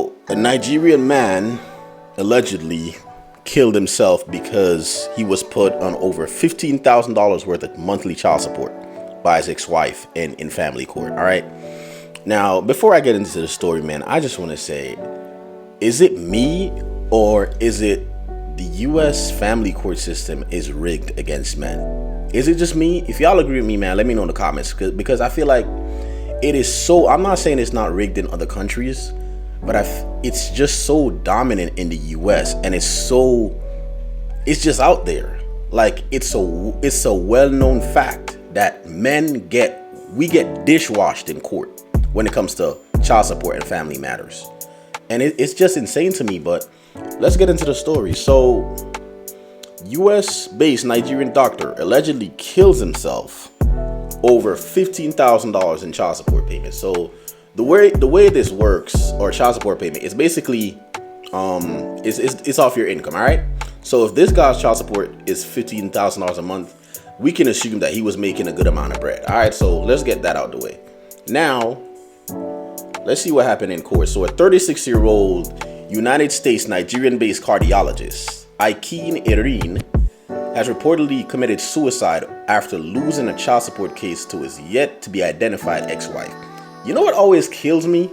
So, a Nigerian man allegedly killed himself because he was put on over $15,000 worth of monthly child support by his ex-wife in family court. All right. Now, before I get into the story, man, I just want to say, is it me or is it the U.S. family court system is rigged against men? Is it just me? If y'all agree with me, man, let me know in the comments, because I feel like it is so, I'm not saying it's not rigged in other countries, but it's just so dominant in the U.S. and it's just out there. Like, it's a well-known fact that we get dishwashed in court when it comes to child support and family matters. And it's just insane to me, but let's get into the story. So, US-based Nigerian doctor allegedly kills himself over $15,000 in child support payments. So, the way this works, or child support payment, is basically it's off your income, all right? So if this guy's child support is $15,000 a month, we can assume that he was making a good amount of bread. All right, so let's get that out the way. Now, let's see what happened in court. So a 36-year-old United States Nigerian-based cardiologist, Aikin Erin, has reportedly committed suicide after losing a child support case to his yet-to-be-identified ex-wife. You know what always kills me?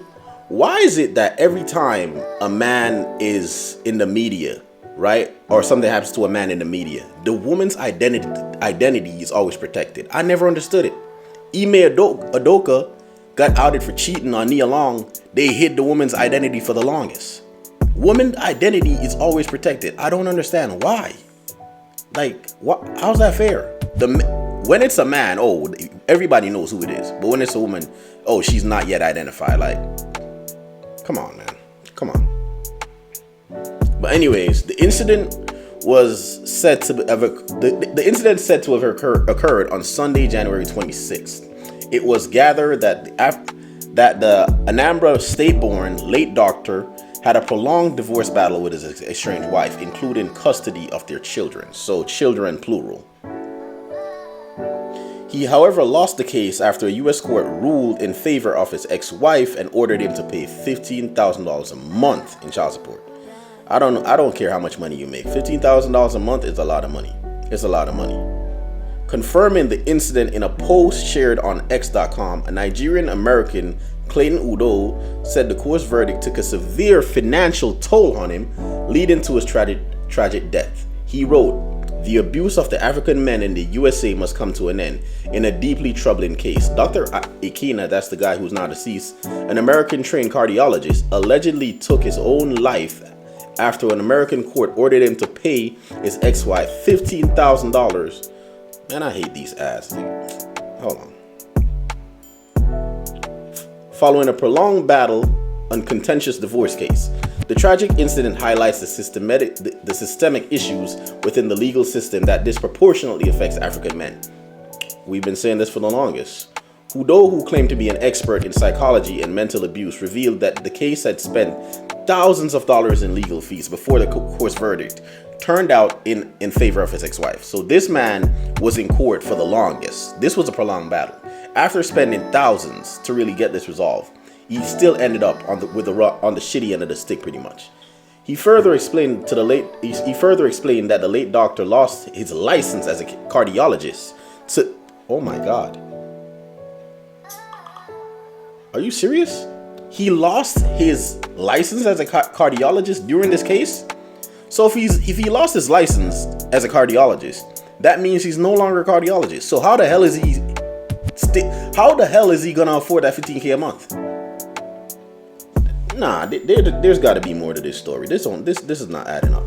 Why is it that every time a man is in the media, right, or something happens to a man in the media, the woman's identity is always protected? I never understood it. Ime Adoka got outed for cheating on Nia Long. They hid the woman's identity for the longest. Woman's identity is always protected. I don't understand why. Like, what? How's that fair? When it's a man, oh, everybody knows who it is. But when it's a woman, oh, she's not yet identified. Like, come on, man. Come on. But anyways, the incident was said to have occurred on Sunday, January 26th. It was gathered that the Anambra state-born late doctor had a prolonged divorce battle with his estranged wife, including custody of their children. So children plural. He, however, lost the case after a U.S. court ruled in favor of his ex-wife and ordered him to pay $15,000 a month in child support. I don't care how much money you make. $15,000 a month is a lot of money. It's a lot of money. Confirming the incident in a post shared on X.com, a Nigerian-American, Clayton Udo, said the court's verdict took a severe financial toll on him, leading to his tragic death. He wrote, "The abuse of the African men in the USA must come to an end in a deeply troubling case. Dr. Ikena," that's the guy who's now deceased, an American-trained cardiologist, allegedly took his own life after an American court ordered him to pay his ex-wife $15,000. Man, I hate these ads. Hold on. Following a prolonged battle on contentious divorce case. The tragic incident highlights the systemic issues within the legal system that disproportionately affects African men. We've been saying this for the longest. Udo, who claimed to be an expert in psychology and mental abuse, revealed that the case had spent thousands of dollars in legal fees before the court's verdict turned out in favor of his ex-wife. So this man was in court for the longest. This was a prolonged battle. After spending thousands to really get this resolved, he still ended up on the shitty end of the stick, pretty much. He further explained that the late doctor lost his license as a cardiologist. Oh my God. Are you serious? He lost his license as a cardiologist during this case? So if he lost his license as a cardiologist, that means he's no longer a cardiologist. So how the hell is he gonna afford that $15K a month? Nah, there's got to be more to this story. This is not adding up.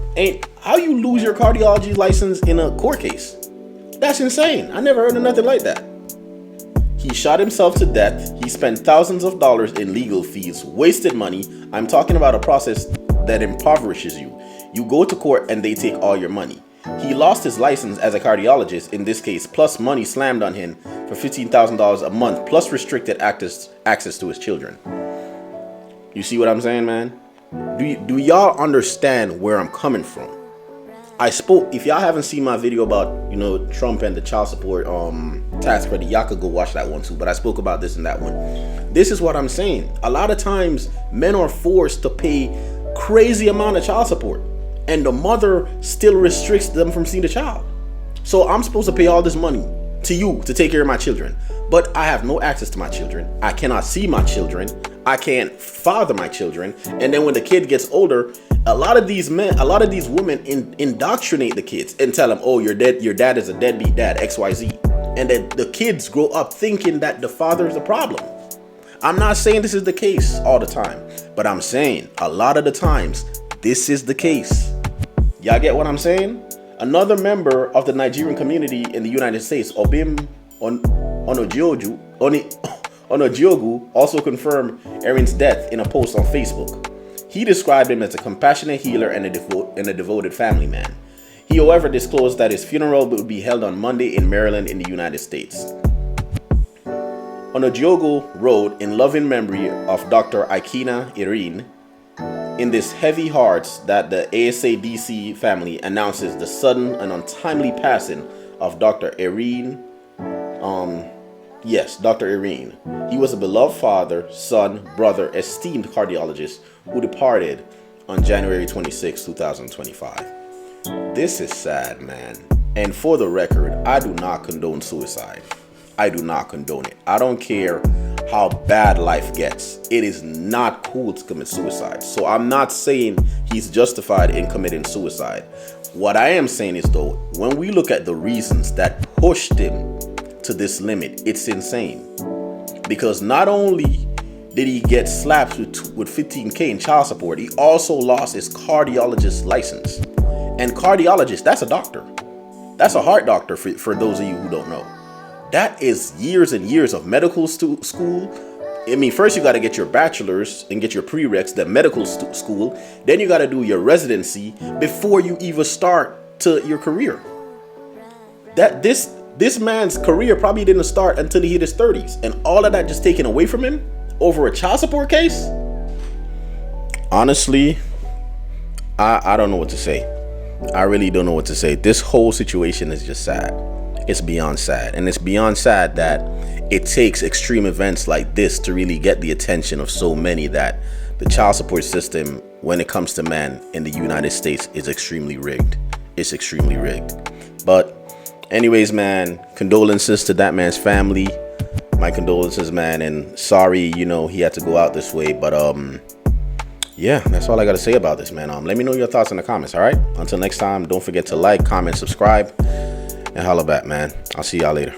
How you lose your cardiology license in a court case? That's insane. I never heard of nothing like that. He shot himself to death. He spent thousands of dollars in legal fees, wasted money. I'm talking about a process that impoverishes you. You go to court and they take all your money. He lost his license as a cardiologist in this case, plus money slammed on him for $15,000 a month, plus restricted access to his children. You see what I'm saying, man? Do y'all understand where I'm coming from? I spoke. If y'all haven't seen my video about, you know, Trump and the child support tax credit, y'all could go watch that one too. But I spoke about this in that one. This is what I'm saying. A lot of times, men are forced to pay crazy amount of child support, and the mother still restricts them from seeing the child. So I'm supposed to pay all this money to you to take care of my children, but I have no access to my children. I cannot see my children. I can't father my children. And then when the kid gets older, a lot of these women indoctrinate the kids and tell them, oh, your dad is a deadbeat dad, XYZ. And then the kids grow up thinking that the father is the problem. I'm not saying this is the case all the time, but I'm saying a lot of the times this is the case. Y'all get what I'm saying? Another member of the Nigerian community in the United States, Obim Onojiogu, also confirmed Erin's death in a post on Facebook. He described him as a compassionate healer and a devoted family man. He, however, disclosed that his funeral would be held on Monday in Maryland in the United States. Onojiogu wrote, in loving memory of Dr. Aikina Irene, in this heavy hearts that the ASADC family announces the sudden and untimely passing of Dr. Irene. Dr. Irene. He was a beloved father, son, brother, esteemed cardiologist who departed on January 26, 2025. This is sad, man. And for the record, I do not condone suicide. I do not condone it. I don't care how bad life gets. It is not cool to commit suicide. So I'm not saying he's justified in committing suicide. What I am saying is, though, when we look at the reasons that pushed him to this limit, it's insane. Because not only did he get slapped with $15,000 in child support, he also lost his cardiologist license. And cardiologist, that's a doctor. That's a heart doctor for those of you who don't know. That is years and years of medical school. I mean, first you got to get your bachelor's and get your prereqs, the medical school. Then you got to do your residency before you even start to your career. This man's career probably didn't start until he hit his 30s. And all of that just taken away from him over a child support case? Honestly, I don't know what to say. I really don't know what to say. This whole situation is just sad. It's beyond sad. And it's beyond sad that it takes extreme events like this to really get the attention of so many, that the child support system, when it comes to men in the United States, is extremely rigged. It's extremely rigged. But anyways, man, condolences to that man's family. My condolences, man. And sorry, you know, he had to go out this way. But yeah, that's all I got to say about this, man. Let me know your thoughts in the comments, all right? Until next time, don't forget to like, comment, subscribe, and holla back, man. I'll see y'all later.